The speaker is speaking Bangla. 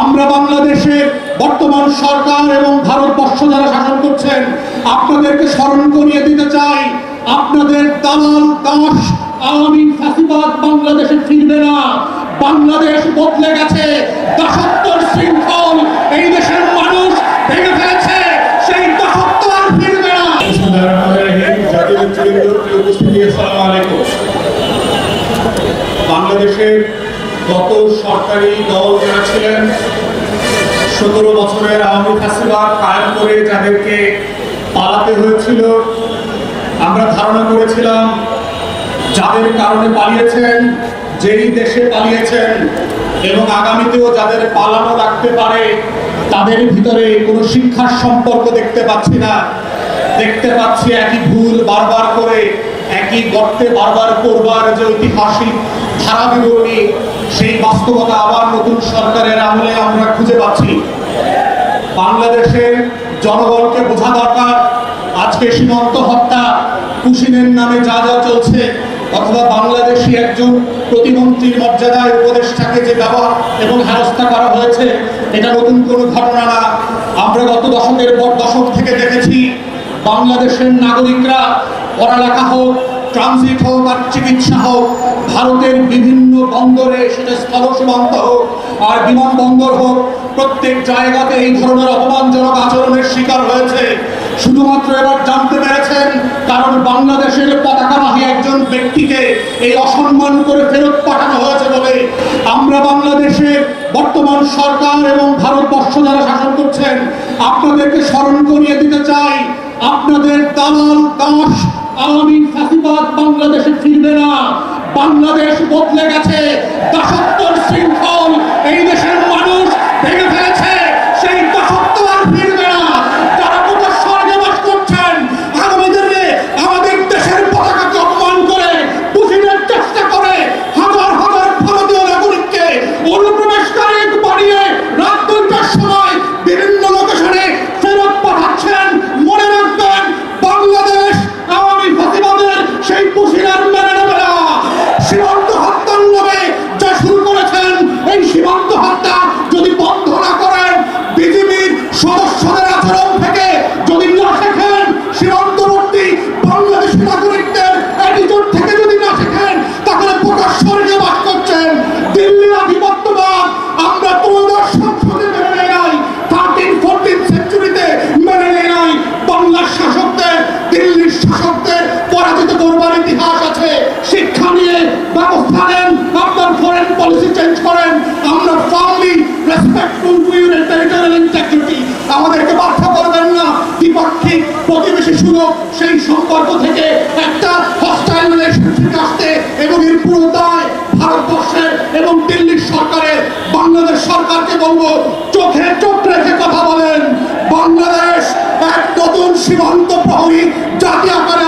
আমরা বাংলাদেশের বর্তমান সরকার এবং ভারতবর্ষ যারা শাসন করছেন আপনাদেরকে স্মরণ করিয়ে দিতে চাই, আপনাদের দালাল দাস আওয়ামী ফ্যাসিবাদ বাংলাদেশে ফিরবে না। বাংলাদেশ বদলে গেছে, দাসত্বের শৃঙ্খল এই দেশের মানুষ ভেঙে ফেলেছে, সেই দাসত্ব আর ফিরবে না। বাংলাদেশের গত সরকারি দল যারা ছিলেন 17 বছরের আওয়ামী ফ্যাসিবাদ কায়েম করে যাদেরকে পালাতে হয়েছিল, আমরা ধারণা করেছিলাম যাদের কারণে পালিয়েছেন, যেই দেশে পালিয়েছেন এবং আগামীতেও যাদের পালানো রাখতে পারে তাদের ভিতরে কোনো শিক্ষার সম্পর্ক দেখতে পাচ্ছি না। দেখতে পাচ্ছি একই ভুল বারবার করে একই গর্তে বারবার করবার যে ঐতিহাসিক ধারা বিবরণী, সেই বাস্তবতা আবার নতুন সরকারের আমলে আমরা খুঁজে পাচ্ছি। বাংলাদেশের জনগণকে বোঝা দরকার, আজকে সীমান্ত হত্যা, কুশিনের নামে যা যা চলছে, অথবা বাংলাদেশি একজন প্রতিমন্ত্রীর মর্যাদায় উপদেষ্টাকে যে ব্যবহার এবং হেনস্থা করা হয়েছে, এটা নতুন কোনো ঘটনা না। আমরা গত দশকের পর দশক থেকে দেখেছি বাংলাদেশের নাগরিকরা পড়ালেখা হোক, ট্রানজিট হোক আর চিকিৎসা হোক, ভারতের বিভিন্ন বন্দরে, সেটা স্থল সীমান্ত হোক আর বিমানবন্দর হোক, প্রত্যেক জায়গাতে এই ধরনের অপমানজনক আচরণের শিকার হয়েছে। শুধুমাত্র এবার জানতে পেরেছেন কারণ বাংলাদেশের পতাকাবাহী একজন ব্যক্তিকে এই অসম্মান করে ফেরত পাঠানো হয়েছে বলে। আমরা বাংলাদেশের বর্তমান সরকার এবং ভারতবর্ষ যারা শাসন করছেন আপনাদেরকে স্মরণ করিয়ে দিতে চাই, আপনাদের দালাল দাস আওয়ামী ফ্যাসিবাদ বাংলাদেশে ফিরবে না। বাংলাদেশ বদলে গেছে, দাসত্বের শৃঙ্খল এই দেশের মানুষ ভেঙে ফেলেছে, সেই দাসত্ব আর ফিরবে না। যারা কোথা স্বর্গে বাস করছেন, আগামী দিনে আমাদের দেশের পতাকাকে অপমান করে পুষিনের চেষ্টা করে হাজার হাজার ভারতীয় নাগরিককে অনুপ্রবেশকারী বানিয়ে রাত 2টার সময় বিভিন্ন লোকেশনে ফেরত পাঠাচ্ছেন। মনে রাখবেন, বাংলাদেশ আওয়ামী ফ্যাসিবাদের সেই পুষিনের মেনে নেবে না। সীমান্ত হত্যার নামে যা শুরু করেছেন, এই সীমান্ত হত্যা যদি বন্ধ না করেন, বিজিবির সদস্যদের আচরণ থেকে যদি না শেখেন, সীমান্তবর্তী বাংলাদেশি নাগরিকদের অ্যাটিটিউড থেকে যদি না শেখেন, তাহলে প্রকাশ স্বর্গে বাস করছেন। দিল্লির আধিপত্যবাদ আমরা ত্রয়োদশ সংসদে মেনে নেই নাই, 13-14 সেঞ্চুরিতে মেনে নেই নাই। বাংলার শাসকদের, দিল্লির শাসকদের পরাজিত করবার ইতিহাস আছে। শিক্ষা নিয়ে ব্যবস্থা নেন, আপনার ফরেন পলিসি চেঞ্জ করেন। আমরা firmly respectful to your territorial integrity. আমাদেরকে বাধ্য করবেন না দ্বিপাক্ষিক প্রতিবেশী সুলভ সেই সম্পর্ক থেকে একটা হস্টাইল রিলেশনশিপ আসতে, এবং এর পুরো দায় ভারতবর্ষের এবং দিল্লির সরকারের। বাংলাদেশ সরকারকে বলবো, চোখে চোখ রেখে কথা বলেন। বাংলাদেশ এক নতুন সীমান্ত প্রহরী জাতি আকারে